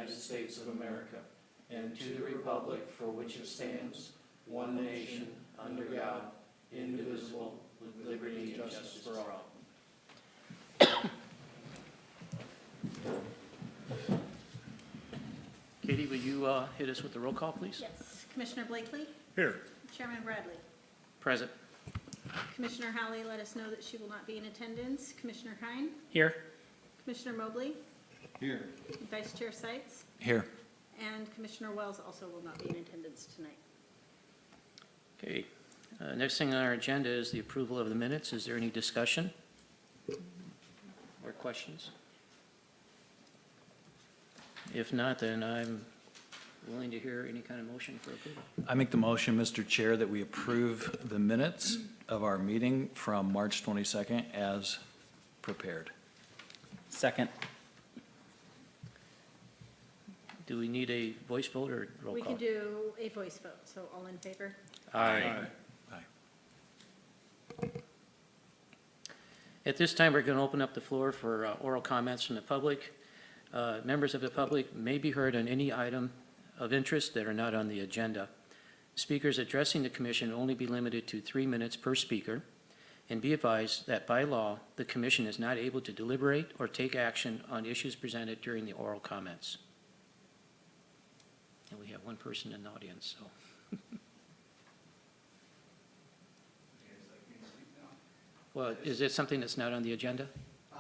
United States of America, and to the republic for which it stands, one nation, under God, indivisible, with liberty and justice for all. Katie, will you hit us with the roll call, please? Yes. Commissioner Blakely. Here. Chairman Bradley. Present. Commissioner Howley let us know that she will not be in attendance. Commissioner Hine. Here. Commissioner Mobley. Here. Vice Chair Seitz. Here. And Commissioner Wells also will not be in attendance tonight. Okay. Next thing on our agenda is the approval of the minutes. Is there any discussion or questions? If not, then I'm willing to hear any kind of motion for approval. I make the motion, Mr. Chair, that we approve the minutes of our meeting from March 22nd as prepared. Second. Do we need a voice vote or roll We call? can do a voice vote, so all in favor? Aye. Aye. At this time, we're going to open up the floor for oral comments from the public. Members of the public may be heard on any item of interest that are not on the agenda. Speakers addressing the commission only be limited to 3 minutes per speaker, and be advised that by law, the commission is not able to deliberate or take action on issues presented during the oral comments. And we have one person in the audience, so. Well, is it something that's not on the agenda? No,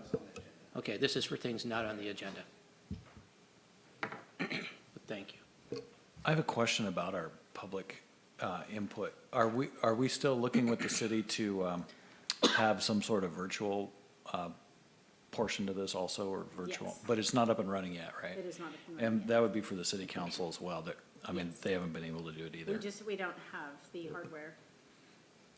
it's on the agenda. Okay, this is for things not on the agenda. But thank you. I have a question about our public input. Are we still looking with the city to have some sort of virtual portion to this also, or virtual? Yes. But it's not up and running yet, right? It is not up and running And yet. that would be for the city council as well, that, I mean, Yes. they haven't been able to do it either. We don't have the hardware.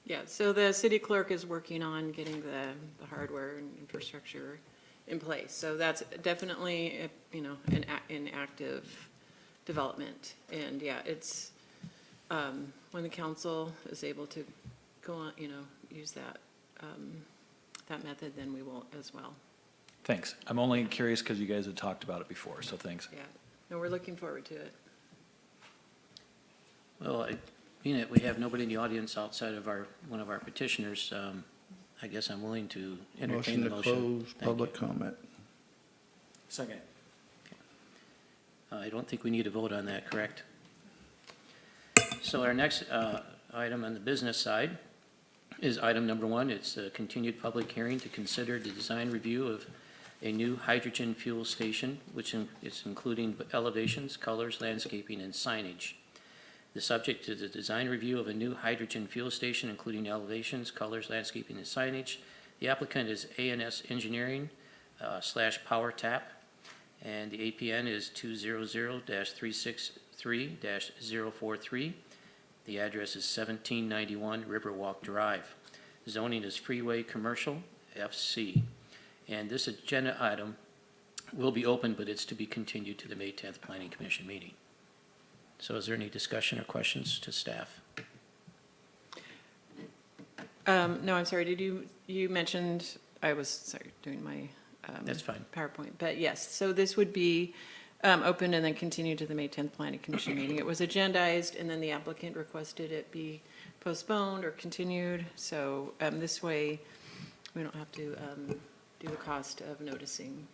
Yeah, so the city clerk is working on getting the hardware and infrastructure in place. So that's definitely, in active development. And yeah, it's, when the council is able to go on, use that, that method, then we will as well. Thanks. I'm only curious because you guys had talked about it before, so thanks. Yeah, no, we're looking forward to it. Well, being that we have nobody in the audience outside of one of our petitioners, I guess I'm willing to entertain the motion. Motion to close Thank public you. comment. Second. I don't think we need to vote on that, correct? So our next item on the business side is item number 1. It's a continued public hearing to consider the design review of a new hydrogen fuel station, which is including elevations, colors, landscaping, and signage. The subject is the design review of a new hydrogen fuel station, including elevations, colors, landscaping, and signage. The applicant is A&S Engineering / Power Tap, and the APN is 200-363-043. The address is 1791 Riverwalk Drive. Zoning is Freeway Commercial, FC. And this agenda item will be open, but it's to be continued to the May 10th Planning Commission meeting. So is there any discussion or questions to staff? No, I'm sorry, you mentioned, I was, doing my That's fine. PowerPoint, but yes, so this would be open and then continue to the May 10th Planning Commission meeting. It was agendized, and then the applicant requested it be postponed or continued, so this way, we don't have to do the cost of noticing.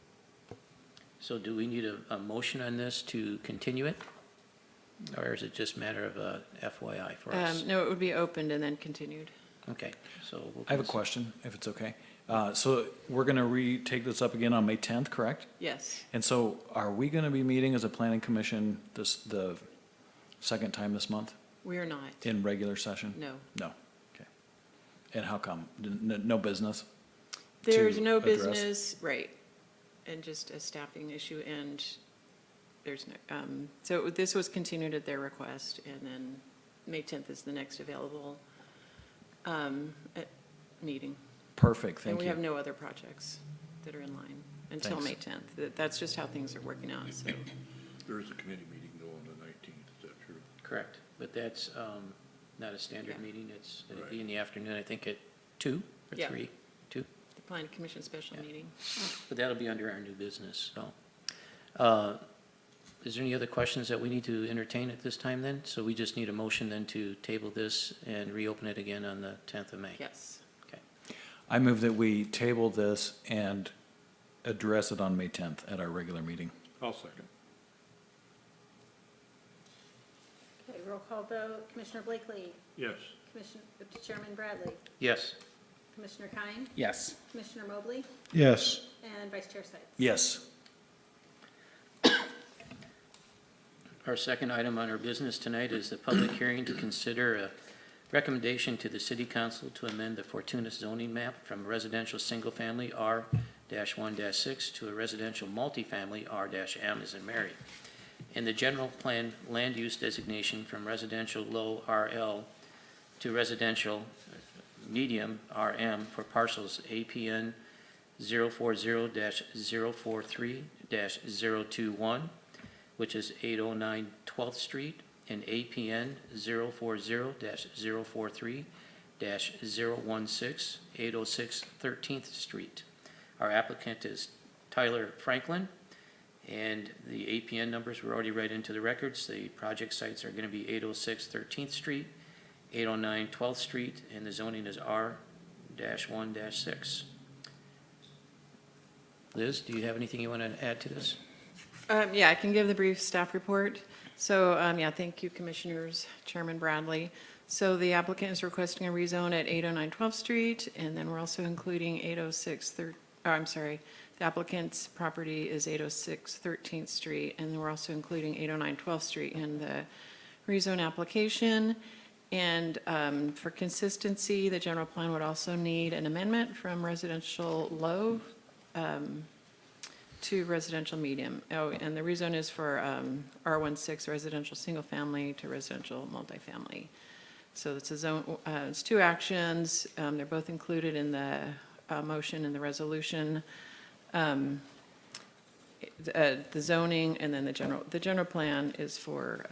So do we need a motion on this to continue it? Or is it just a matter of FYI for us? No, it would be opened and then continued. Okay, so. I have a question, if it's okay. So we're going to retake this up again on May 10th, correct? Yes. And so are we going to be meeting as a planning commission the second time this month We are not. in regular session? No. No, okay. And how come? No business? There's to no address? business, right, and just a staffing issue, and there's no, so this was continued at their request, and then May 10th is the next available meeting. Perfect, And thank we have you. no other projects that are in line until May Thanks. 10th. That's just how things are working out, so. There is a committee meeting though on the 19th, is that true? Correct, but that's not a standard Yeah. meeting. It'd be Right. in the afternoon, I think at 2 or Yeah. 3? 2? The Planning Commission special Yeah. meeting. But that'll be under our new business, so. is there any other questions that we need to entertain at this time then? So we just need a motion then to table this and reopen it again on the 10th of May? Yes. Okay. I move that we table this and address it on May 10th at our regular meeting. I'll second. Okay, roll call vote. Commissioner Blakely. Yes. Chairman Bradley. Yes. Commissioner Kine. Yes. Commissioner Mobley. Yes. And Vice Chair Sights. Yes. Our second item on our business tonight is the public hearing to consider a recommendation to the city council to amend the Fortuna zoning map from residential single-family R-1-6 to a residential multifamily R-M as in Mary, and the general plan land use designation from residential low RL to residential medium RM for parcels APN 040-043-021, which is 809 12th Street, and APN 040-043-016, 806 13th Street. Our applicant is Tyler Franklin, and the APN numbers were already read into the records. The project sites are going to be 806 13th Street, 809 12th Street, and the zoning is R-1-6. Liz, do you have anything you want to add to this? Yeah, I can give the brief staff report. So, yeah, thank you, Commissioners, Chairman Bradley. So the applicant is requesting a rezone at 809 12th Street, and then we're also including 806 the applicant's property is 806 13th Street, and then we're also including 809 12th Street in the rezone application. And for consistency, the general plan would also need an amendment from residential low to residential medium. Oh, and the rezone is for R-16 residential single family to residential multifamily. So it's a zone, it's two actions. They're both included in the motion and the resolution. The zoning and then the general plan is for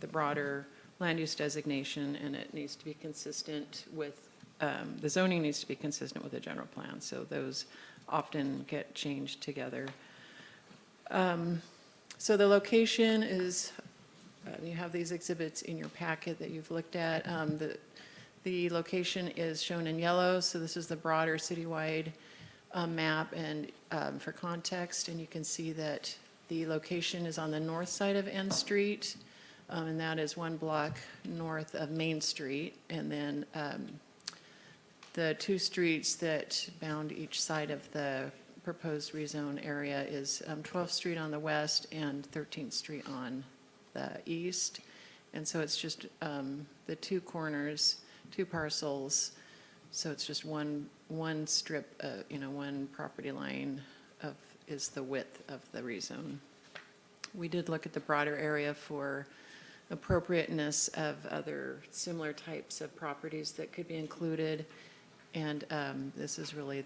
the broader land use designation, and it needs to be consistent with, the zoning needs to be consistent with the general plan. So those often get changed together. So the location is, you have these exhibits in your packet that you've looked at. The location is shown in yellow, so this is the broader citywide map, and for context, and you can see that the location is on the north side of N Street, and that is one block north of Main Street, and then the two streets that bound each side of the proposed rezone area is 12th Street on the west and 13th Street on the east. And so it's just the two corners, two parcels. So it's just one strip, one property line is the width of the rezone. We did look at the broader area for appropriateness of other similar types of properties that could be included. And this is really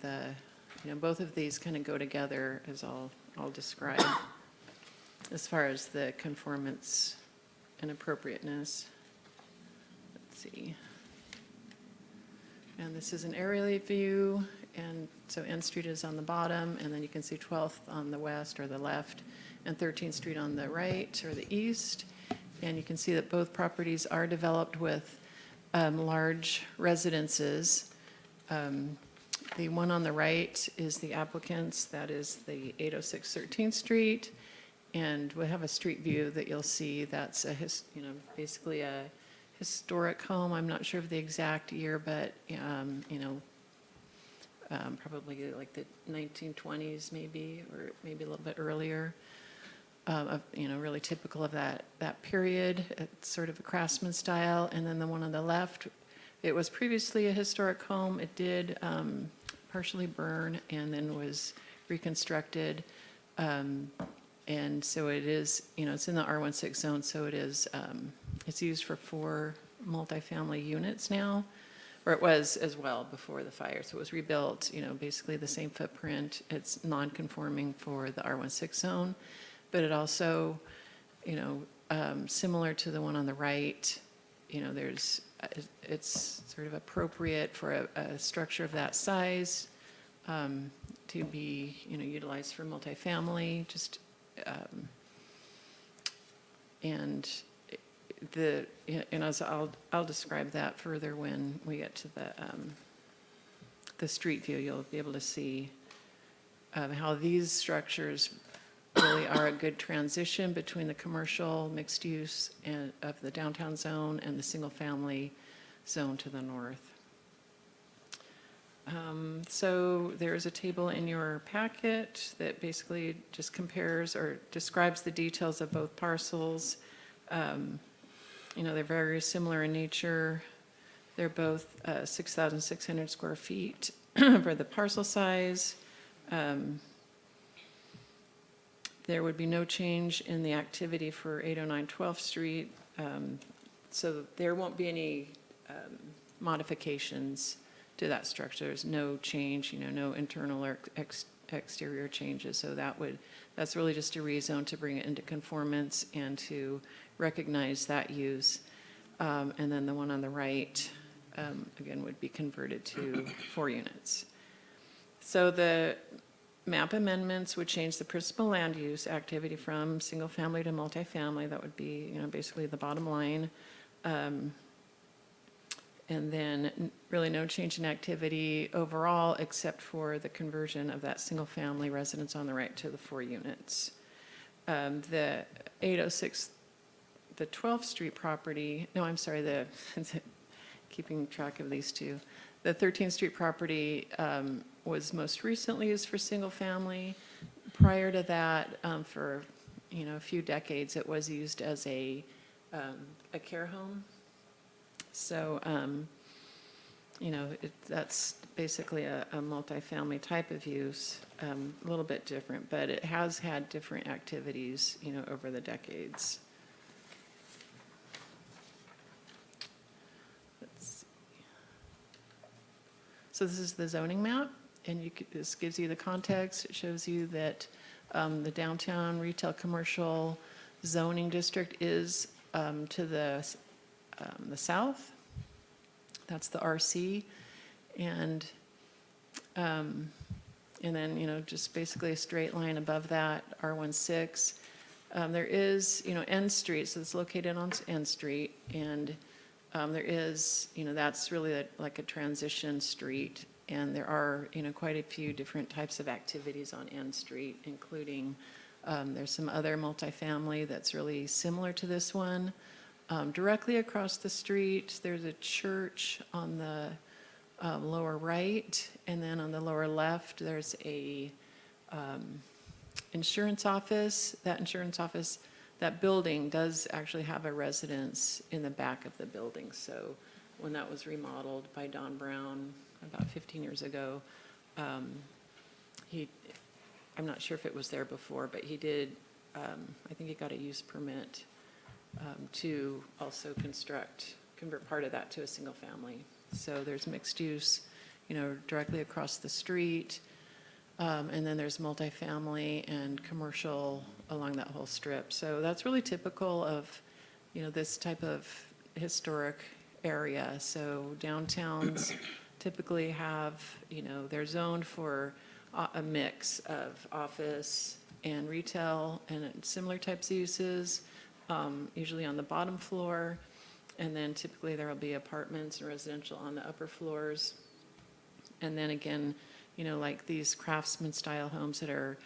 both of these kind of go together, as I'll describe, as far as the conformance and appropriateness. Let's see. And this is an aerial view, and so N Street is on the bottom, and then you can see 12th on the west or the left, and 13th Street on the right or the east. And you can see that both properties are developed with large residences. The one on the right is the applicant's, that is the 806 13th Street, and we have a street view that you'll see. That's basically a historic home. I'm not sure of the exact year, but probably like the 1920s maybe, or maybe a little bit earlier. Really typical of that period. It's sort of a craftsman style. And then the one on the left, it was previously a historic home. It did partially burn and then was reconstructed. And so it is, it's in the R-16 zone, so it is, it's used for 4 multifamily units now, or it was as well before the fire. So it was rebuilt, basically the same footprint. It's non-conforming for the R-16 zone, but it also, similar to the one on the right, it's sort of appropriate for a structure of that size to be, utilized for multifamily. Just And as I'll describe that further when we get to the street view. You'll be able to see how these structures really are a good transition between the commercial mixed use and of the downtown zone and the single-family zone to the north. So there's a table in your packet that basically just compares or describes the details of both parcels. They're very similar in nature. They're both 6,600 square feet for the parcel size. There would be no change in the activity for 809 12th Street. So there won't be any modifications to that structure. There's no change, no internal or exterior changes. So that's really just a rezone to bring it into conformance and to recognize that use. And then the one on the right, again, would be converted to 4 units. So the map amendments would change the principal land use activity from single family to multifamily. That would be, basically the bottom line. And then really no change in activity overall, except for the conversion of that single family residence on the right to the 4 units. The 806, the 12th Street property, no, I'm sorry, keeping track of these two. The 13th Street property was most recently used for single family. Prior to that, for a few decades, it was used as a care home. So, that's basically a multifamily type of use, a little bit different, but it has had different activities, over the decades. Let's see. So this is the zoning map, and this gives you the context. It shows you that the downtown retail commercial zoning district is to the south. That's the RC, and then just basically a straight line above that, R16. There is N Street, so it's located on N Street, and there is that's really like a transition street, and there are quite a few different types of activities on N Street, including there's some other multifamily that's really similar to this one. Directly across the street, there's a church on the lower right, and then on the lower left, there's a insurance office. That building does actually have a residence in the back of the building. So when that was remodeled by Don Brown about 15 years ago, I'm not sure if it was there before, but he did, I think he got a use permit to also convert part of that to a single family. So there's mixed use, directly across the street. And then there's multifamily and commercial along that whole strip. So that's really typical of, this type of historic area. So downtowns typically have, they're zoned for a mix of office and retail and similar types of uses. Usually on the bottom floor, and then typically there will be apartments and residential on the upper floors. And then again, like these craftsman style homes that are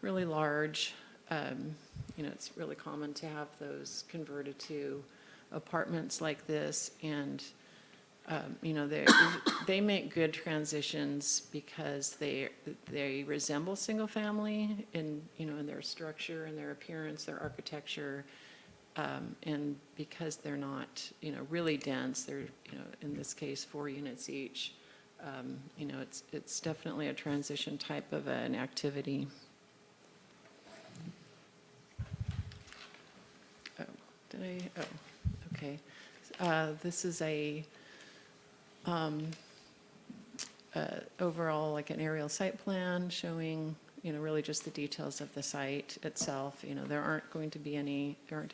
really large, it's really common to have those converted to apartments like this. And, they make good transitions because they resemble single family in their structure and their appearance, their architecture. And because they're not, really dense, they're, in this case, 4 units each, it's definitely a transition type of an activity. Okay. This is overall like an aerial site plan showing really just the details of the site itself. There aren't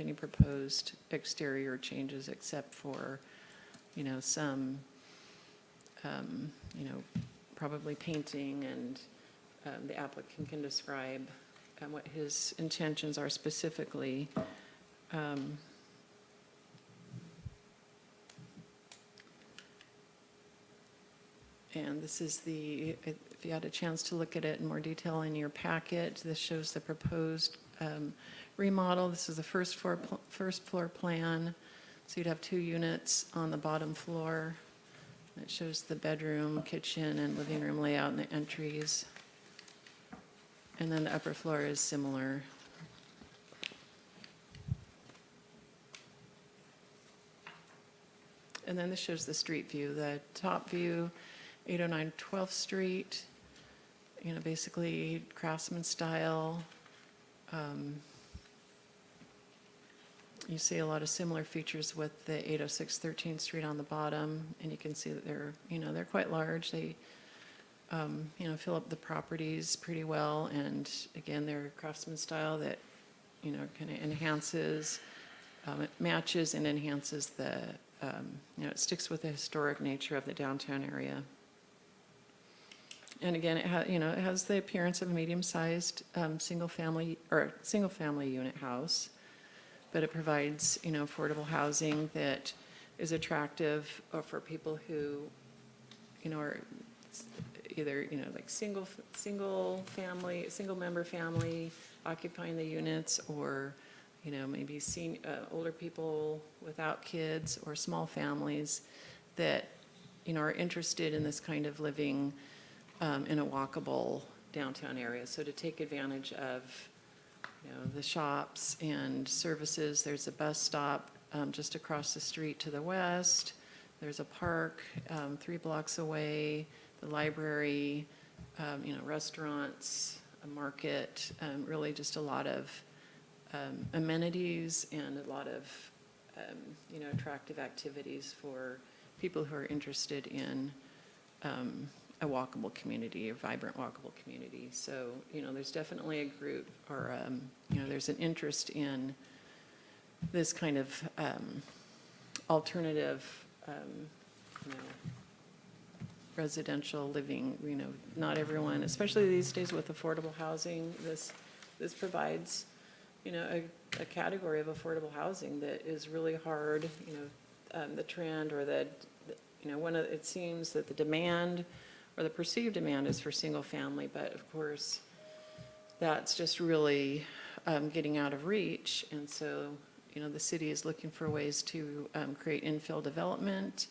any proposed exterior changes except for, some, probably painting, and the applicant can describe what his intentions are specifically. And this is if you had a chance to look at it in more detail in your packet, this shows the proposed remodel. This is the first floor plan. So you'd have 2 units on the bottom floor. It shows the bedroom, kitchen, and living room layout and the entries. And then the upper floor is similar. And then this shows the street view. The top view, 809 12th Street, basically craftsman style. You see a lot of similar features with the 806 13th Street on the bottom, and you can see that they're quite large. They, fill up the properties pretty well, and again, they're craftsman style that, kind of enhances, it matches and enhances the, it sticks with the historic nature of the downtown area. And again, it has the appearance of a medium-sized single-family unit house, but it provides, affordable housing that is attractive for people who, are either, like single-member family occupying the units, or, maybe older people without kids, or small families that, are interested in this kind of living in a walkable downtown area. So to take advantage of, the shops and services, there's a bus stop just across the street to the west. There's a park 3 blocks away, the library, restaurants, a market, really just a lot of amenities and a lot of, attractive activities for people who are interested in a walkable community, a vibrant walkable community. So, there's definitely a group, or, there's an interest in this kind of alternative, residential living. Not everyone, especially these days with affordable housing, this provides, a category of affordable housing that is really hard. The trend, or it seems that the demand, or the perceived demand, is for single family, but of course that's just really getting out of reach. And so, the city is looking for ways to create infill development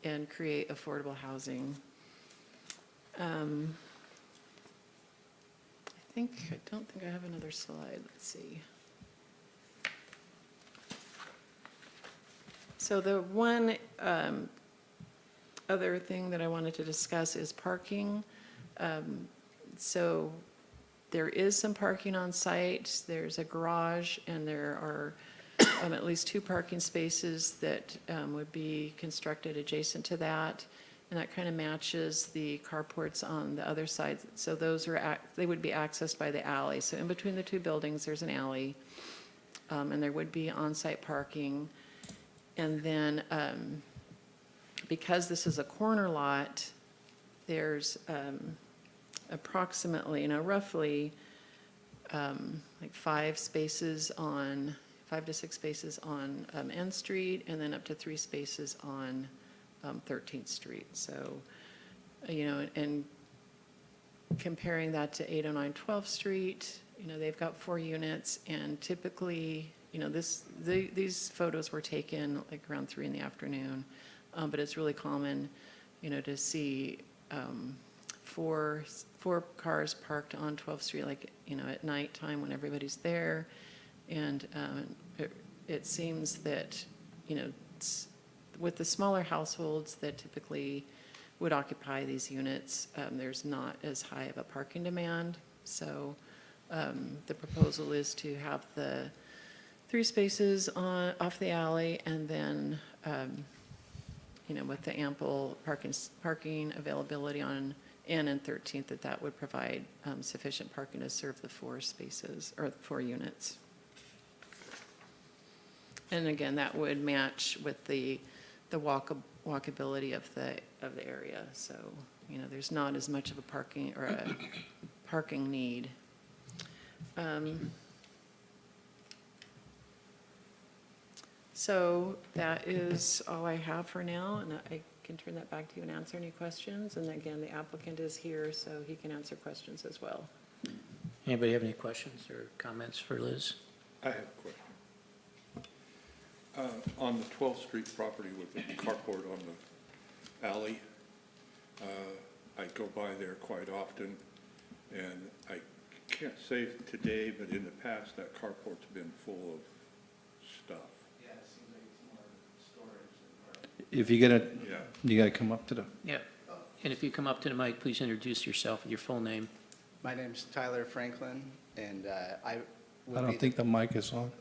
and create affordable housing. I don't think I have another slide. Let's see. So the one other thing that I wanted to discuss is parking. So there is some parking on site. There's a garage, and there are at least 2 parking spaces that would be constructed adjacent to that, and that kind of matches the carports on the other side. So those they would be accessed by the alley. So in between the 2 buildings, there's an alley, and there would be on-site parking. And then because this is a corner lot, there's approximately, roughly like 5 to 6 spaces on N Street, and then up to 3 spaces on 13th Street. So, and comparing that to 809 12th Street, they've got 4 units, and typically, these photos were taken like around 3 in the afternoon, but it's really common, to see 4 cars parked on 12th Street, like, at nighttime when everybody's there. And it seems that, with the smaller households that typically would occupy these units, there's not as high of a parking demand. So the proposal is to have the 3 spaces off the alley, and then, with the ample parking availability on N and 13th, that would provide sufficient parking to serve the 4 spaces, or 4 units. And again, that would match with the walkability of the area. So, there's not as much of a parking need. So that is all I have for now, and I can turn that back to you and answer any questions. And again, the applicant is here, so he can answer questions as well. Anybody have any questions or comments for Liz? I have a question. On the 12th Street property with the carport on the alley, I go by there quite often, and I can't say today, but in the past, that carport's been full of stuff. Yeah, it seems like it's more storage than parking. If you get it, Yeah. you gotta come up to the, Yeah. And if you come up to the mic, please introduce yourself with your full name. My name's Tyler Franklin, and I would I be don't think the mic is on.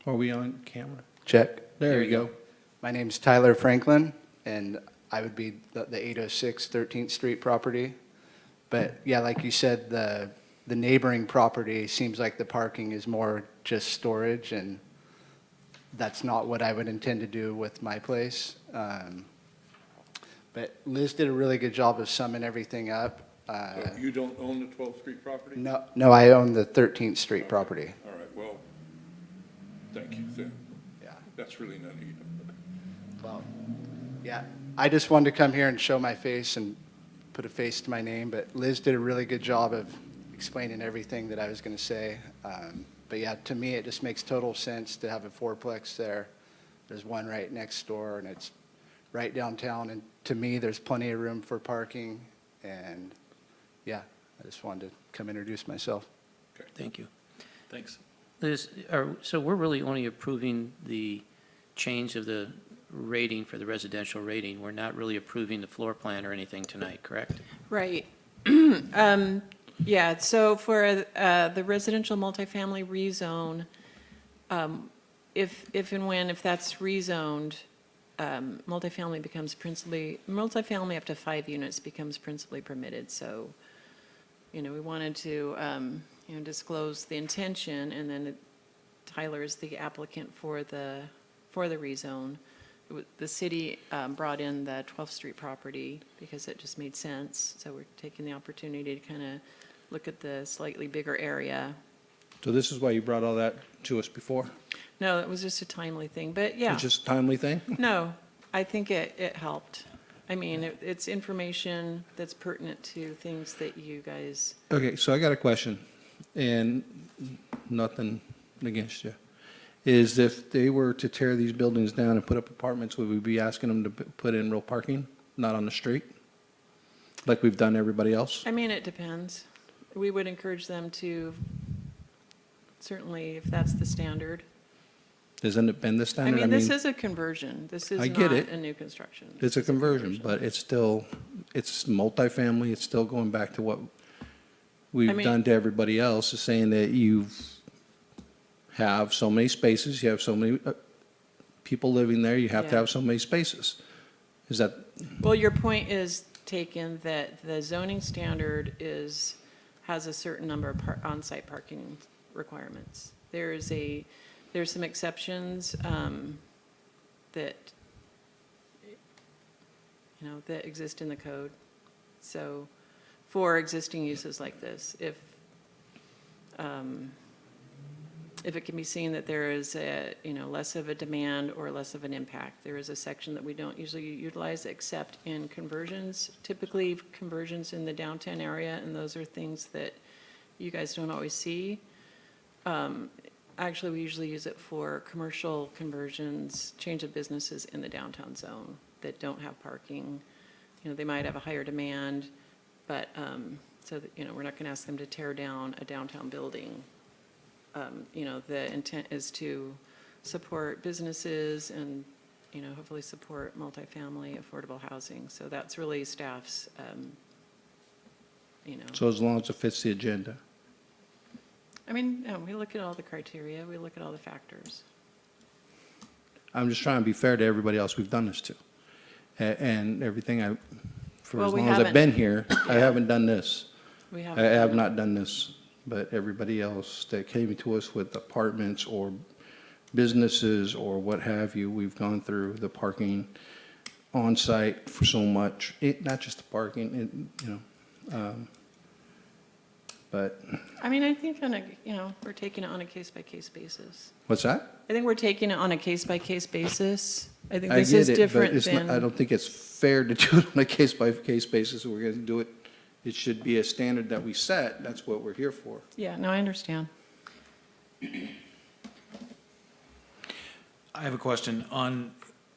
Are we on camera? Check. There you go. My name's Tyler Franklin, and I would be the 806 13th Street property. But yeah, like you said, the neighboring property seems like the parking is more just storage, and that's not what I would intend to do with my place. But Liz did a really good job of summing everything up. So you don't own the 12th Street property? No, I own the 13th Street property. All right, well, thank you, then. Yeah. That's really not neat. Well, yeah, I just wanted to come here and show my face and put a face to my name, but Liz did a really good job of explaining everything that I was going to say. But yeah, to me, it just makes total sense to have a fourplex there. There's one right next door, and it's right downtown, and to me, there's plenty of room for parking, and yeah, I just wanted to come introduce myself. Thank you. Thanks. Liz, so we're really only approving the change of the rating for the residential rating. We're not really approving the floor plan or anything tonight, correct? Right. Yeah, so for the residential multifamily rezone, if that's rezoned, multifamily up to 5 units becomes principally permitted. So, we wanted to, disclose the intention, and then Tyler is the applicant for the rezone. The city brought in the 12th Street property because it just made sense. So we're taking the opportunity to kind of look at the slightly bigger area. So this is why you brought all that to us before? No, it was just a timely thing, but yeah. It's just a timely thing? No, I think it helped. I mean, it's information that's pertinent to things that you guys, Okay, so I got a question, and nothing against you. Is if they were to tear these buildings down and put up apartments, would we be asking them to put in real parking, not on the street? Like we've done everybody else? I mean, it depends. We would encourage them to, certainly, if that's the standard. Hasn't it been the I standard? mean, this is a conversion. This is I not get it. a new construction. It's a conversion, but it's still, it's multifamily, it's still going back to what we've mean- done to everybody else, is saying that you have so many spaces, you have so many people living there, you have to Yeah. have so many spaces. Is that, Well, your point is taken that the zoning standard has a certain number of on-site parking requirements. There's some exceptions that, that exist in the code. So for existing uses like this, if it can be seen that there is less of a demand or less of an impact, there is a section that we don't usually utilize except in conversions, typically conversions in the downtown area, and those are things that you guys don't always see. Actually, we usually use it for commercial conversions, change of businesses in the downtown zone that don't have parking. They might have a higher demand, but so that, we're not going to ask them to tear down a downtown building. The intent is to support businesses and, hopefully support multifamily affordable housing. So that's really staff's, so as long as it fits the agenda? I mean, we look at all the criteria, we look at all the factors. I'm just trying to be fair to everybody else we've done this to. And everything for Well, as we long as I've haven't- been here, I haven't done this. We I have. have not done this, but everybody else that came to us with apartments or businesses or what have you, we've gone through the parking on site for so much, not just the parking, But, I mean, I think we're taking it on a case-by-case basis. what's that? I think we're taking it on a case-by-case basis. I think I this is get it, but different it's not, I than, don't think it's fair to do it on a case-by-case basis. We're going to do it, it should be a standard that we set. That's what we're here for. yeah, no, I understand. I have a question.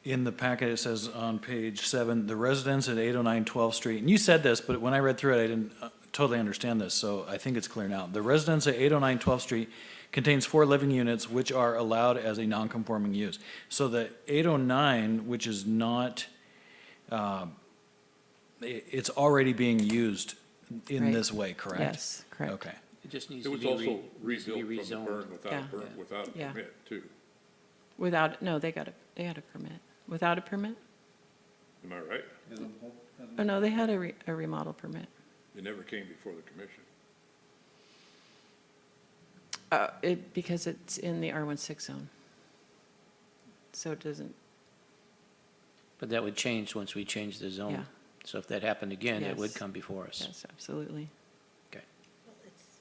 In the packet, it says on page 7, the residents at 809 12th Street, and you said this, but when I read through it, I didn't totally understand this, so I think it's clear now. The residents at 809 12th Street contains 4 living units which are allowed as a non-conforming use. So the 809, which is not, it's already being used in Right. this way, correct? Yes, correct. Okay. It just needs It to was be also needs to be rebuilt from the rezoned. burn Yeah. without a Yeah. permit, too. No, they had a permit. Without a permit? Am I right? Oh, no, they had a remodel permit. It never came before the commission. Because it's in the R16 zone. So it doesn't, But that would change once we change the Yeah. zone. So if that happened again, it would Yes. come before us. yes, absolutely. Okay. Well, it's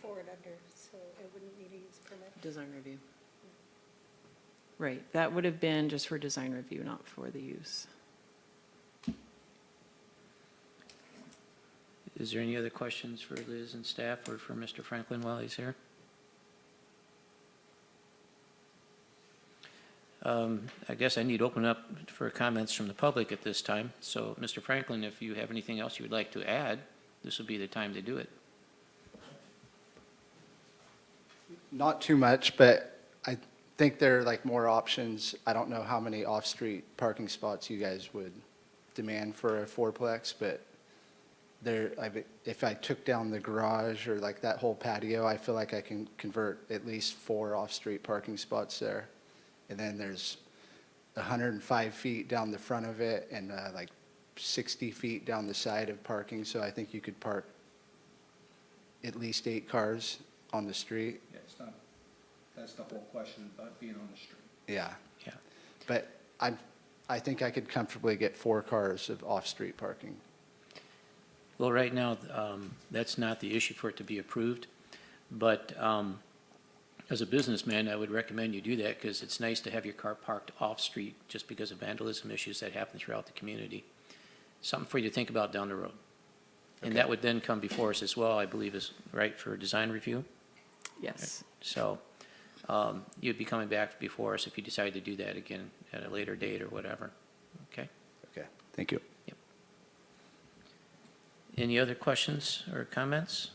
forward under, so it wouldn't need a use permit. Design review. Right, that would have been just for design review, not for the use. Is there any other questions for Liz and staff or for Mr. Franklin while he's here? I guess I need to open up for comments from the public at this time. So, Mr. Franklin, if you have anything else you would like to add, this would be the time to do it. Not too much, but I think there are like more options. I don't know how many off-street parking spots you guys would demand for a fourplex, but if I took down the garage or like that whole patio, I feel like I can convert at least 4 off-street parking spots there. And then there's 105 feet down the front of it and like 60 feet down the side of parking. So I think you could park at least 8 cars on the street. Yeah, it's not, that's the whole question about being on the street. Yeah. Yeah. But I think I could comfortably get 4 cars of off-street parking. Well, right now, that's not the issue for it to be approved, but as a businessman, I would recommend you do that because it's nice to have your car parked off-street just because of vandalism issues that happen throughout the community. Something for you to think about down the road. And that would then come before us as well, I believe is right for design review. Yes. So you'd be coming back before us if you decide to do that again at a later date or whatever. Okay? Okay, thank you. Any other questions or comments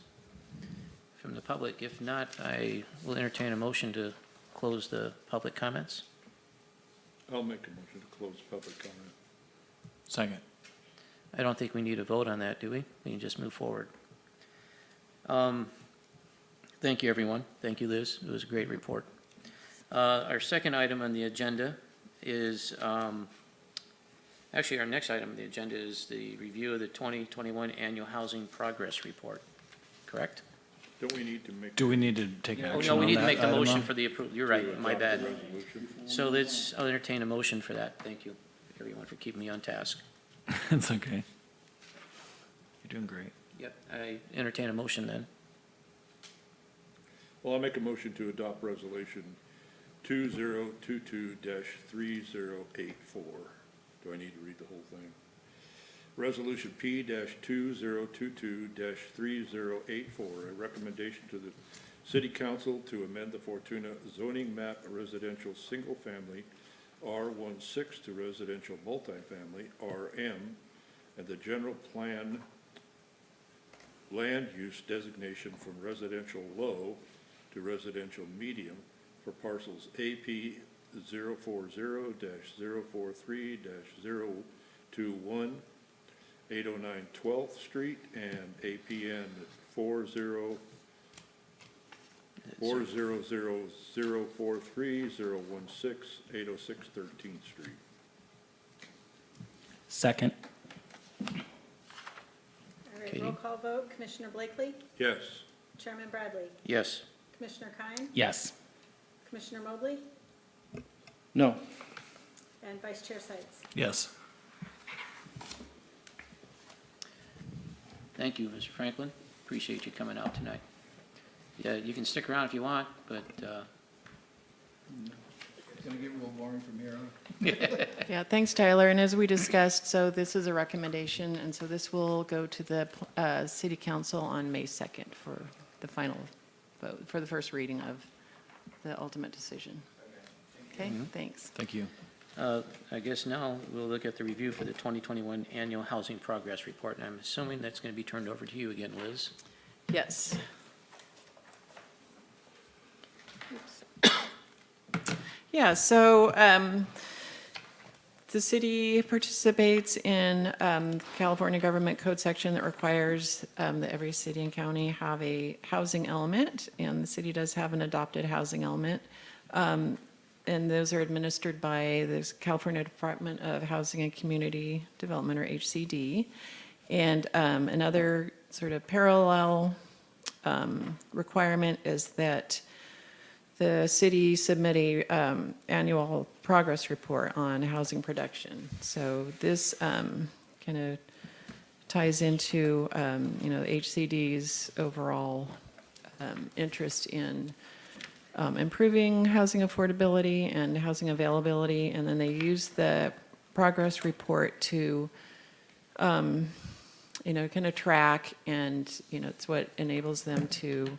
from the public? If not, I will entertain a motion to close the public comments. I'll make a motion to close public comment. Second. I don't think we need a vote on that, do we? We can just move forward. Thank you, everyone. Thank you, Liz. It was a great report. Our second item on the agenda is, actually, our next item on the agenda is the review of the 2021 Annual Housing Progress Report, correct? Don't we need to make? Do we need to take Oh, action no, on we need to that make the item, motion though? for the approval. You're to right, my adopt bad. the resolution? So I'll entertain a motion for that. Thank you, everyone, for keeping me on task. It's okay. You're doing great. Yep, I entertain a motion then. Well, I'll make a motion to adopt resolution 2022-3084. Do I need to read the whole thing? Resolution P-2022-3084, a recommendation to the City Council to amend the Fortuna zoning map residential single-family R16 to residential multifamily RM, and the general plan land use designation from residential low to residential medium for parcels AP 040-043-021, 809 12th Street, and APN 4000043-016, 806 13th Street. Second. All right, Katie? roll call vote. Commissioner Blakely? Yes. Chairman Bradley? Yes. Commissioner Kine? Yes. Commissioner Mobley? No. And Vice Chair Sights? Yes. Thank you, Mr. Franklin. appreciate you coming out tonight. Yeah, you can stick around if you want, but, It's gonna get real boring from here on. Yeah, thanks, Tyler. And as we discussed, so this is a recommendation, and so this will go to the city council on May 2nd for the final vote, for the first reading of the ultimate decision. Okay, thanks. Thank you. I guess now we'll look at the review for the 2021 Annual Housing Progress Report, and I'm assuming that's going to be turned over to you again, Liz. Yes. Yeah, so the city participates in California Government Code section that requires that every city and county have a housing element, and the city does have an adopted housing element. And those are administered by the California Department of Housing and Community Development, or HCD. And another sort of parallel requirement is that the city submit a annual progress report on housing production. So this kind of ties into, you know, HCD's overall interest in improving housing affordability and housing availability, and then they use the progress report to, you know, kind of track, and, you know, it's what enables them to,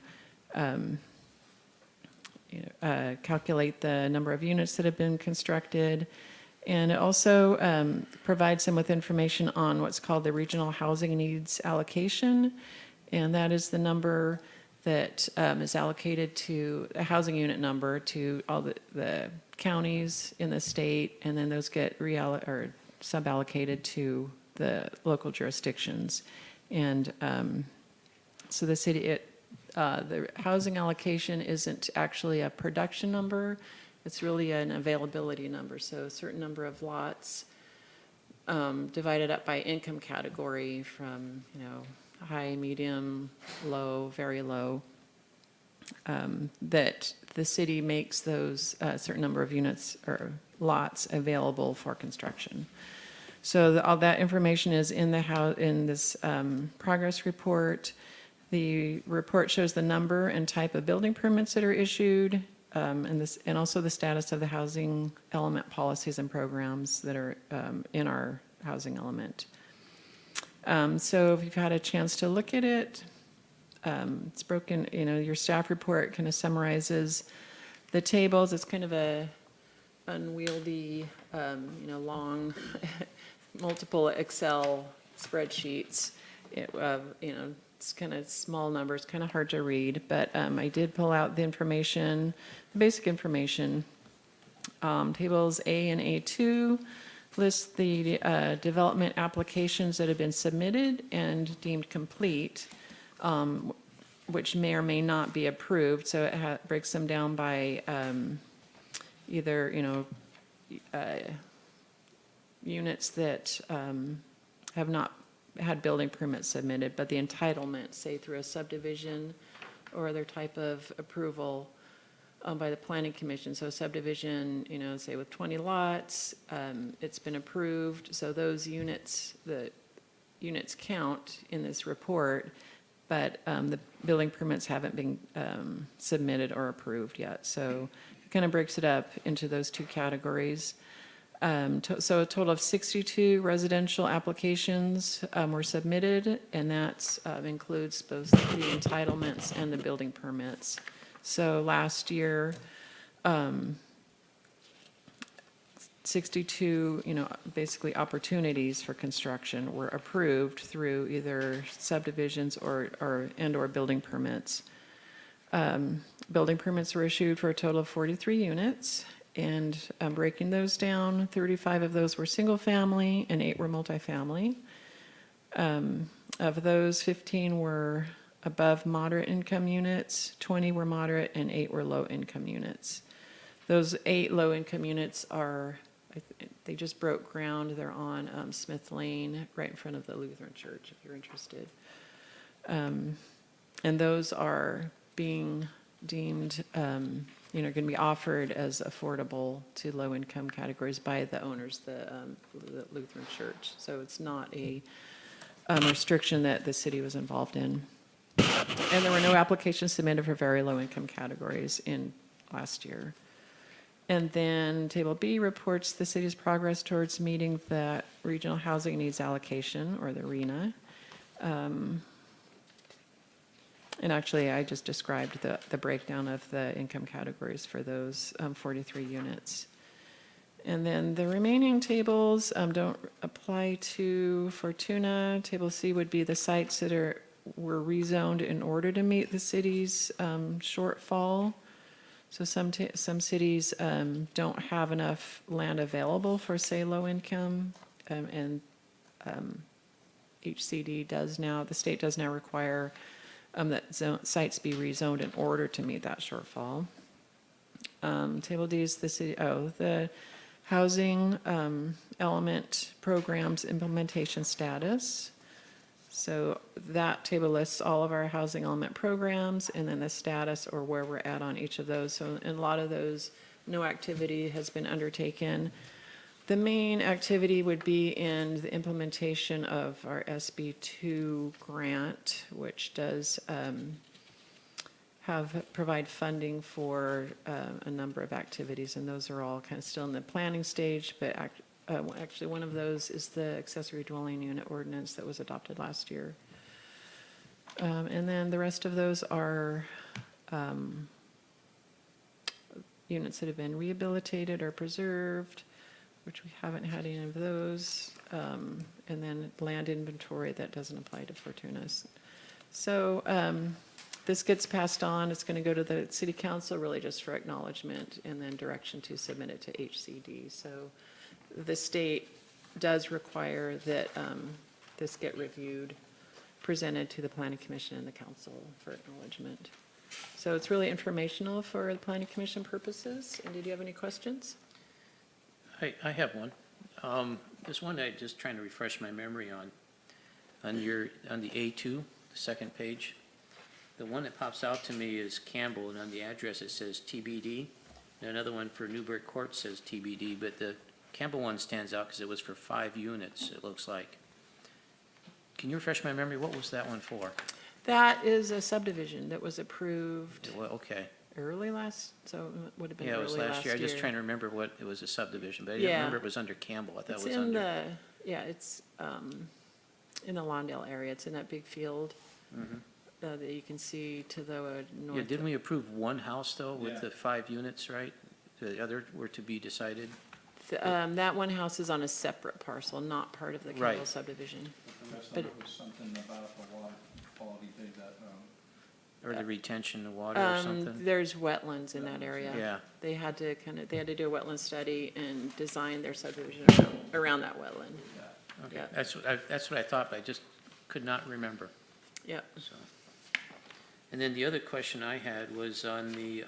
you know, calculate the number of units that have been constructed. And it also provides them with information on what's called the Regional Housing Needs Allocation, and that is the number that is allocated to a housing unit number to all the counties in the state, and then those get or sub-allocated to the local jurisdictions. And so the city, the housing allocation isn't actually a production number, it's really an availability number. So a certain number of lots divided up by income category from, you know, high, medium, low, very low, that the city makes those certain number of units or lots available for construction. So all that information is in this progress report. The report shows the number and type of building permits that are issued, and also the status of the housing element policies and programs that are in our housing element. So if you've had a chance to look at it, it's broken, you know, your staff report kind of summarizes the tables. It's kind of a unwieldy, you know, long, multiple Excel spreadsheets. You know, it's kind of small numbers, kind of hard to read, but I did pull out the information, the basic information. Tables A and A2 list the development applications that have been submitted and deemed complete, which may or may not be approved. So it breaks them down by either, you know, units that have not had building permits submitted, but the entitlement, say through a subdivision or other type of approval by the planning commission. So subdivision, you know, say with 20 lots, it's been approved. So those units, the units count in this report, but the building permits haven't been submitted or approved yet. So it kind of breaks it up into those two categories. So a total of 62 residential applications were submitted, and that includes both the entitlements and the building permits. So last year, 62, you know, basically opportunities for construction were approved through either subdivisions or building permits. Building permits were issued for a total of 43 units, and breaking those down, 35 of those were single family and 8 were multifamily. Of those, 15 were above moderate income units, 20 were moderate, and 8 were low income units. Those 8 low income units are, they just broke ground. They're on Smith Lane, right in front of the Lutheran Church, if you're interested. And those are being deemed, you know, going to be offered as affordable to low income categories by the owners, the Lutheran Church. So it's not a restriction that the city was involved in. And there were no applications submitted for very low-income categories in last year. And then Table B reports the city's progress towards meeting the Regional Housing Needs Allocation, or the RHNA. And actually, I just described the breakdown of the income categories for those 43 units. And then the remaining tables don't apply to Fortuna. Table C would be the sites that were rezoned in order to meet the city's shortfall. So some cities don't have enough land available for, say, low income, and HCD does now, the state does now require that sites be rezoned in order to meet that shortfall. Table D is the housing element programs implementation status. So that table lists all of our housing element programs and then the status or where we're at on each of those. So in a lot of those, no activity has been undertaken. The main activity would be in the implementation of our SB2 grant, which does provide funding for a number of activities, and those are all kind of still in the planning stage, but actually one of those is the accessory dwelling unit ordinance that was adopted last year. And then the rest of those are units that have been rehabilitated or preserved, which we haven't had any of those, and then land inventory that doesn't apply to Fortuna's. So this gets passed on. It's going to go to the city council really just for acknowledgement and then direction to submit it to HCD. So the state does require that this get reviewed, presented to the planning commission and the council for acknowledgement. So it's really informational for the planning commission purposes. And did you have any questions? I have one. There's one I'm just trying to refresh my memory on. On the A2, the second page, the one that pops out to me is Campbell, and on the address it says TBD. And another one for Newburgh Court says TBD, but the Campbell one stands out because it was for 5 units, it looks like. Can you refresh my memory? What was that one for? That is a subdivision that was approved Well, okay. early last, so it would have been Yeah, it early was last last year. I'm just year. trying to remember what, it was a subdivision, but I didn't Yeah. remember it was under Campbell. I thought It's it was in under. the, yeah, it's in the Lawndale area. It's in that big field that you can see to the north. Yeah, didn't we approve one house though Yeah. with the 5 units, right? The other were to be decided? That one house is on a separate parcel, not part of the Campbell Right. subdivision. Unless But there was something about the water quality thing that, Or the retention of water or something? There's wetlands in that area. Yeah. They had to do a wetland study and design their subdivision around that wetland. Okay, Yeah. that's what I thought, but I just could not remember, Yep. so. And then the other question I had was on the,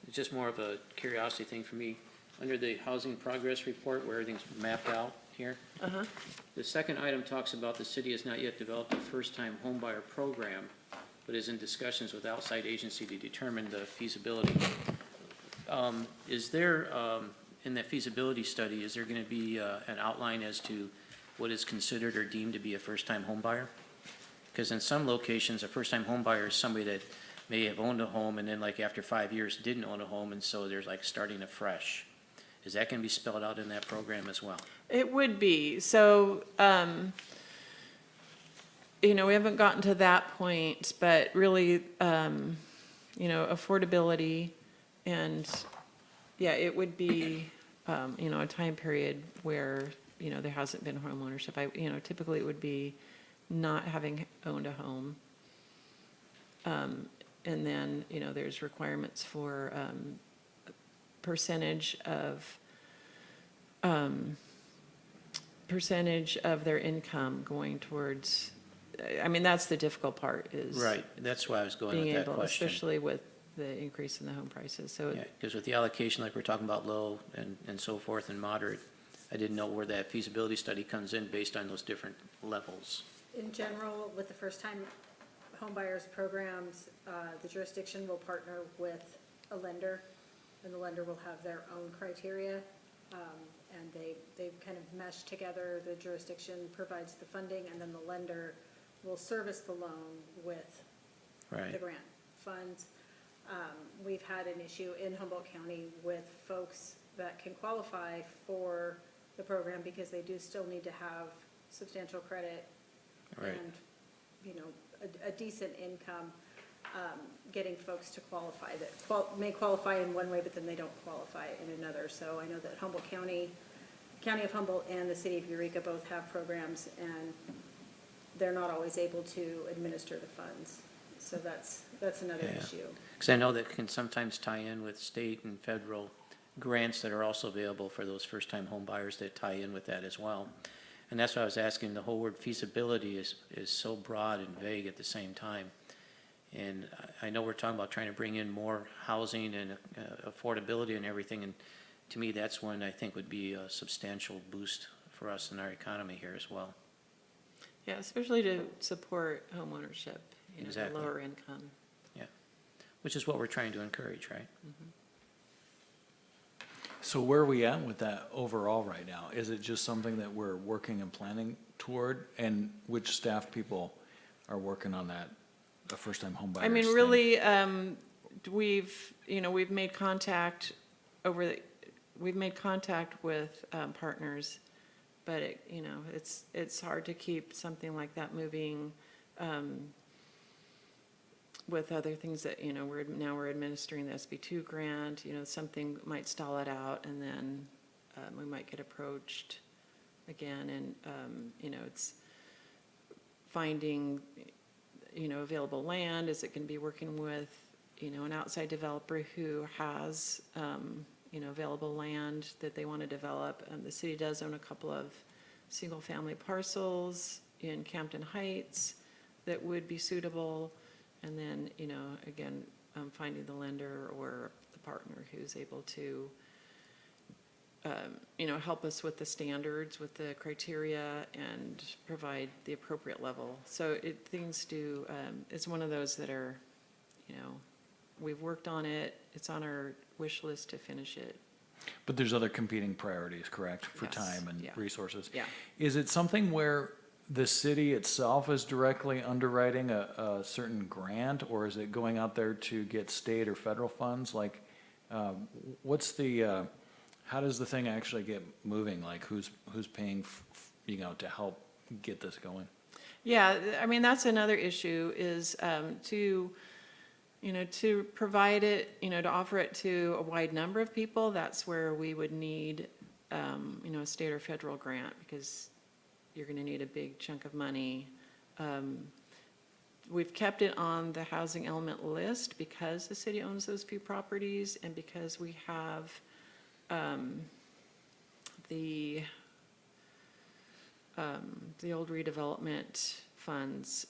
it's just more of a curiosity thing for me. Under the housing progress report where everything's mapped out here, Uh-huh. the second item talks about the city has not yet developed a first-time homebuyer program, but is in discussions with outside agency to determine the feasibility. Is there, in that feasibility study, is there gonna be an outline as to what is considered or deemed to be a first-time homebuyer? Because in some locations, a first-time homebuyer is somebody that may have owned a home and then like after 5 years didn't own a home, and so there's like starting afresh. Is that gonna be spelled out in that program as well? It would be. So, we haven't gotten to that point, but really, affordability and, yeah, it would be, a time period where, there hasn't been home ownership. Typically it would be not having owned a home. And then, there's requirements for percentage of their income going towards, that's the difficult part is. Right, that's why I was going Being with that able, question. especially with the increase in the home prices, so. Yeah, because with the allocation, like we're talking about low and so forth and moderate, I didn't know where that feasibility study comes in based on those different levels. In general, with the first-time homebuyers programs, the jurisdiction will partner with a lender, and the lender will have their own criteria, and they kind of mesh together. The jurisdiction provides the funding, and then the lender will service the loan with the Right, grant funds. We've had an issue in Humboldt County with folks that can qualify for the program because they do still need to have substantial credit right. and, a decent income, getting folks to qualify that may qualify in one way, but then they don't qualify in another. So I know that Humboldt County of Humboldt and the city of Eureka both have programs, and they're not always able to administer the funds. So that's another Yeah. issue. Because I know that can sometimes tie in with state and federal grants that are also available for those first-time home buyers that tie in with that as well. And that's why I was asking, the whole word feasibility is so broad and vague at the same time. And I know we're talking about trying to bring in more housing and affordability and everything, and to me, that's one I think would be a substantial boost for us in our economy here as well. Yeah, especially to support homeownership, the Exactly. lower income. Yeah, which is what we're trying to encourage, right? So where are we at with that overall right now? Is it just something that we're working and planning toward? And which staff people are working on that, the first-time home buyers I mean, thing? really, we've made contact with partners, but it's hard to keep something like that moving with other things that, we're administering the SB2 grant, something might stall it out, and then we might get approached again, and, it's finding, available land. Is it going to be working with, an outside developer who has, available land that they want to develop? The city does own a couple of single-family parcels in Campton Heights that would be suitable. And then, again, finding the lender or the partner who's able to, help us with the standards, with the criteria, and provide the appropriate level. So it's one of those that are, we've worked on it. It's on our wish list to finish it. But there's other competing priorities, correct, for Yes, time and yeah. resources? Yeah. Is it something where the city itself is directly underwriting a certain grant, or is it going out there to get state or federal funds? Like, how does the thing actually get moving? Like, who's paying, to help get this going? Yeah, I mean, that's another issue is to provide it, to offer it to a wide number of people. That's where we would need, a state or federal grant, because you're going to need a big chunk of money. We've kept it on the housing element list because the city owns those few properties, and because we have the old redevelopment funds,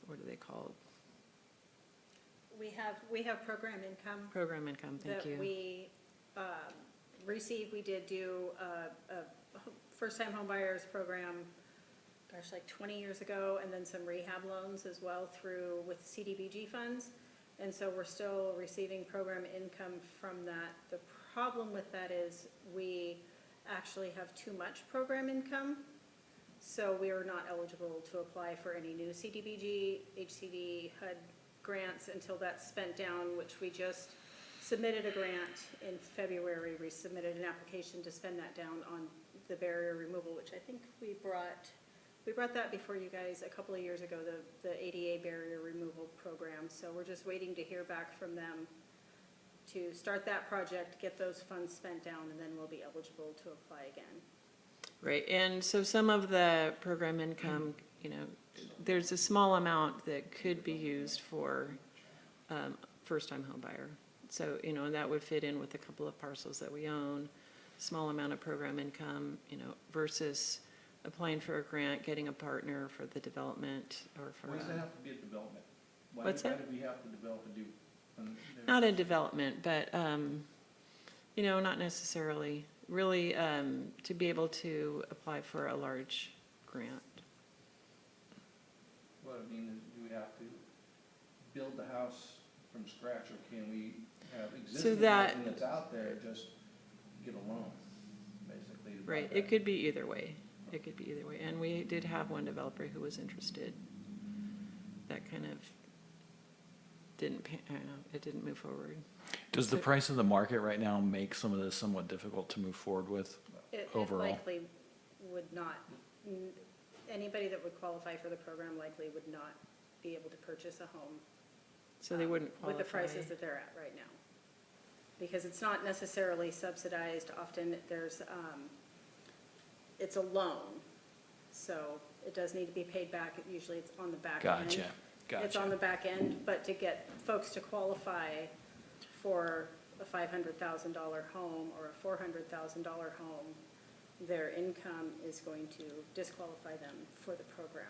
what are they called? We have program income Program income, thank that you. we receive. We did do a first-time home buyers program, gosh, like 20 years ago, and then some rehab loans as well with CDBG funds. And so we're still receiving program income from that. The problem with that is we actually have too much program income. So we are not eligible to apply for any new CDBG, HCD, HUD grants until that's spent down, which we just submitted a grant in February. We submitted an application to spend that down on the barrier removal, which I think we brought that before you guys a couple of years ago, the ADA barrier removal program. So we're just waiting to hear back from them to start that project, get those funds spent down, and then we'll be eligible to apply again. Right, and so some of the program income, there's a small amount that could be used for first-time home buyer. So, and that would fit in with a couple of parcels that we own, small amount of program income, versus applying for a grant, getting a partner for the development or for. Why does that have to be a development? What's that? Why do we have to develop a new? Not in development, but, not necessarily. Really, to be able to apply for a large grant. What I mean is, do we have to build the house from scratch, or can we have existing that- housing that's out there, just get a loan, basically? to buy Right, that? it could be either way. it could be either way. And we did have one developer who was interested. That kind of it didn't move forward. Does the price of the market right now make some of this somewhat difficult to move forward with It overall? likely would not, anybody that would qualify for the program likely would not be able to purchase a home. So they wouldn't qualify. With the prices that they're at right now. Because it's not necessarily subsidized, often there's, it's a loan, so it does need to be paid back, usually it's on the back end. Gotcha. It's on the back end, but to get folks to qualify for a $500,000 home or a $400,000 home, their income is going to disqualify them for the program.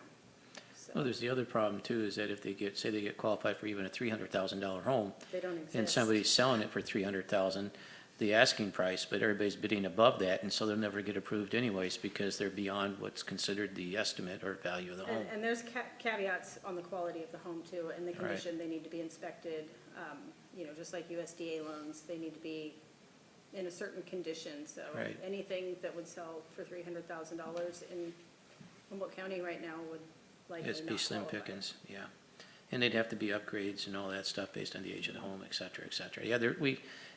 So Well, there's the other problem too, is that if they get, say they get qualified for even a $300,000 home, they don't exist. and somebody's selling it for $300,000, the asking price, but everybody's bidding above that, and so they'll never get approved anyways, because they're beyond what's considered the estimate or value of the home. And there's caveats on the quality of the home too, and the condition, they need to be inspected, just like USDA loans, they need to be in a certain condition, so Right. anything that would sell for $300,000 in Humboldt County right now would likely It'd not be slim qualify. pickings, yeah. And they'd have to be upgrades and all that stuff based on the age of the home, et cetera, et cetera. Yeah,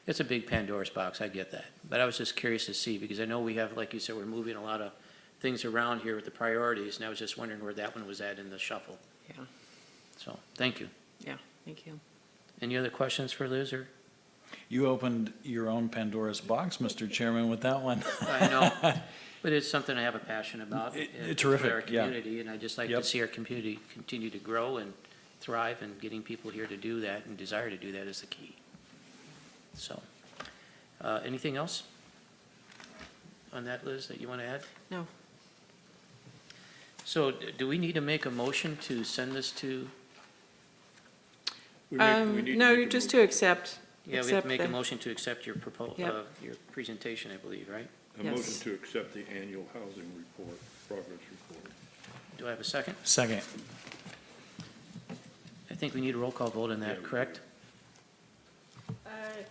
it's a big Pandora's box, I get that. But I was just curious to see, because I know we have, like you said, we're moving a lot of things around here with the priorities, and I was just wondering where that one was at in the shuffle. Yeah, So, thank you. yeah, thank you. Any other questions for Liz, or? You opened your own Pandora's box, Mr. Chairman, with that one. I know, but it's something I have a passion about. Terrific, For our yeah. community, and I just like to Yep. see our community continue to grow and thrive, and getting people here to do that and desire to do that is the key. So, anything else on that, Liz, that you want to add? No, So do we need to make a motion to send this to, We need to no, make a just motion. to accept. yeah, we have accept to make a the- motion to accept your Yep. your presentation, I believe, right? A Yes. motion to accept the annual housing report, progress report. Do I have a second? Second. I think we need a roll call vote on Yeah, that, we do. correct?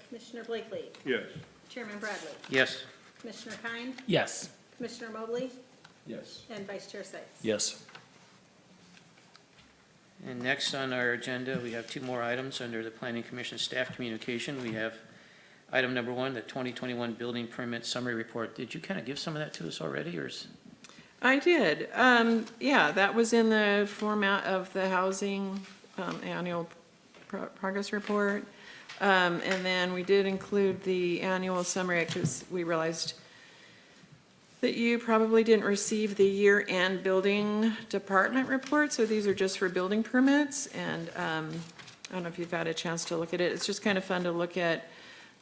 Commissioner Blakely, Yes. Chairman Bradley, Yes. Commissioner Kind, Yes. Commissioner Mobley, Yes. and Vice Chair Sights. Yes. And next on our agenda, we have two more items under the Planning Commission staff communication. We have item number one, the 2021 building permit summary report. Did you kind of give some of that to us already, or is? I did. Yeah, that was in the format of the housing annual progress report. And then we did include the annual summary because we realized that you probably didn't receive the year-end building department report. So these are just for building permits. And I don't know if you've had a chance to look at it. It's just kind of fun to look at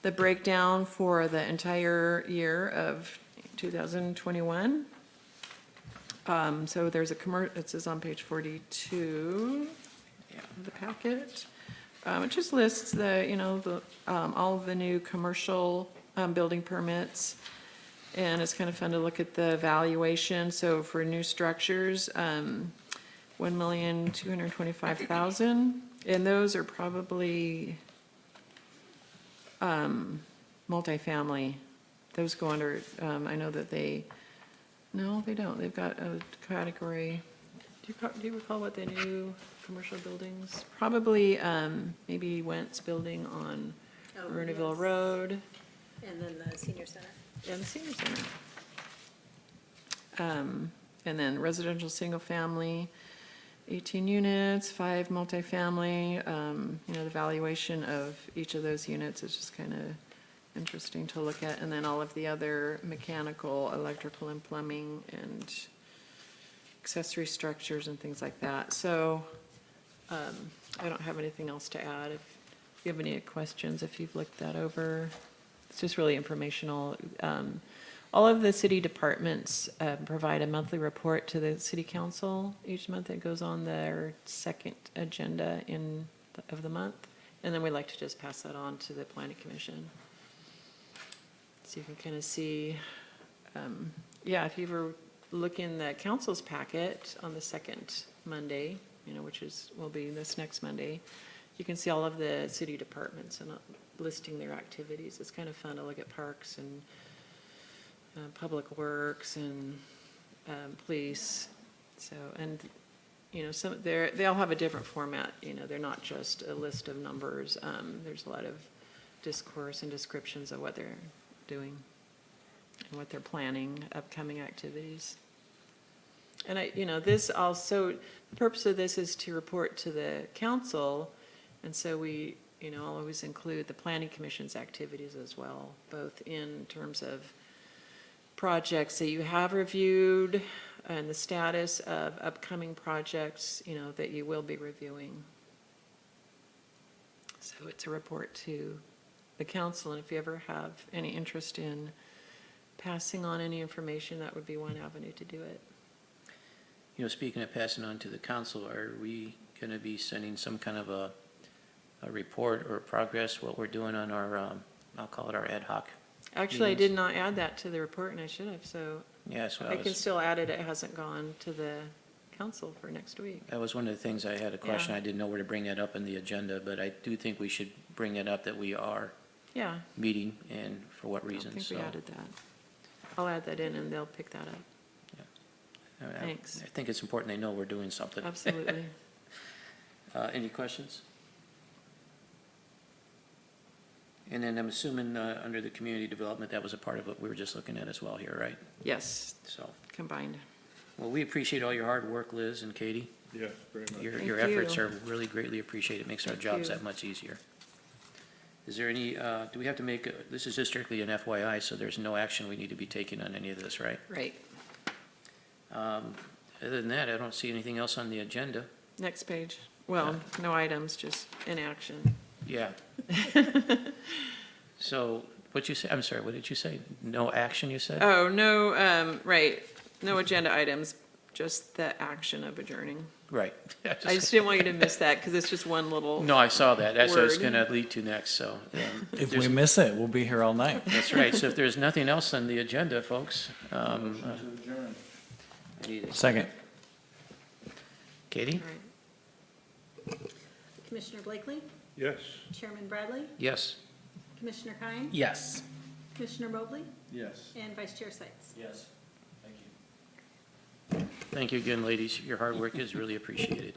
the breakdown for the entire year of 2021. So there's it says on page 42 of the packet. It just lists all of the new commercial building permits. And it's kind of fun to look at the valuation. So for new structures, 1,225,000. And those are probably multifamily. Those go under, I know that no, they don't. They've got a category. Do you recall what the new commercial buildings? Probably, maybe Wentz Building on Oh, Rooneyville yes. Road And then the senior center. and the senior center. And then residential single family, 18 units, 5 multifamily. The valuation of each of those units is just kind of interesting to look at. And then all of the other mechanical, electrical, and plumbing, and accessory structures and things like that. So I don't have anything else to add. If you have any questions, if you've looked that over, it's just really informational. All of the city departments provide a monthly report to the city council each month. It goes on their second agenda of the month. And then we like to just pass that on to the planning commission. So you can kind of see, if you were looking in the council's packet on the second Monday, which will be this next Monday, you can see all of the city departments and listing their activities. It's kind of fun to look at parks and public works and police. So, and, you know, they all have a different format, you know, they're not just a list of numbers. There's a lot of discourse and descriptions of what they're doing and what they're planning, upcoming activities. And this also, the purpose of this is to report to the council, and so we, always include the planning commission's activities as well, both in terms of projects that you have reviewed and the status of upcoming projects, that you will be reviewing. So it's a report to the council, and if you ever have any interest in passing on any information, that would be one avenue to do it. Speaking of passing on to the council, are we going to be sending some kind of a report or progress, what we're doing on our, I'll call it our ad hoc? Actually, I meetings? did not add that to the report, and I should have, so Yeah, so I can still add it. It hasn't gone to the council for next week. that was one of the things I had a question. Yeah. I didn't know where to bring that up in the agenda, but I do think we should bring it up that we are Yeah, meeting and for what I don't reason, think so. we added that. I'll add that in, and they'll pick that up. Thanks. I think it's important they know we're doing something. Absolutely. Any questions? And then I'm assuming, under the community development, that was a part of what we were just looking at as well here, right? Yes, So, combined. well, we appreciate all your hard work, Liz and Katie. Yes, very much. Your Thank efforts you. are really greatly appreciated. It makes our Thank jobs you. that much easier. Is there any, do we have to make, this is just strictly an FYI, so there's no action we need to be taking on any of this, right? Right. Other than that, I don't see anything else on the agenda. Next page. Well, no items, just in action. Yeah. So, what'd you say? I'm sorry, what did you say? No action, you said? Oh, no, right. No agenda items, just the action of adjourning. Right. I just didn't want you to miss that, because it's just one little. No, I saw that. That's what I was Word. gonna lead to next, so. If there's- we miss it, we'll be here all night. That's right. So if there's nothing else on the agenda, folks, I need a Second. Katie? All right. Commissioner Blakely, Yes. Chairman Bradley, Yes. Commissioner Kine, Yes. Commissioner Mobley, Yes. and Vice Chair Sights. Yes. Thank you. Thank you again, ladies. Your hard work is really appreciated.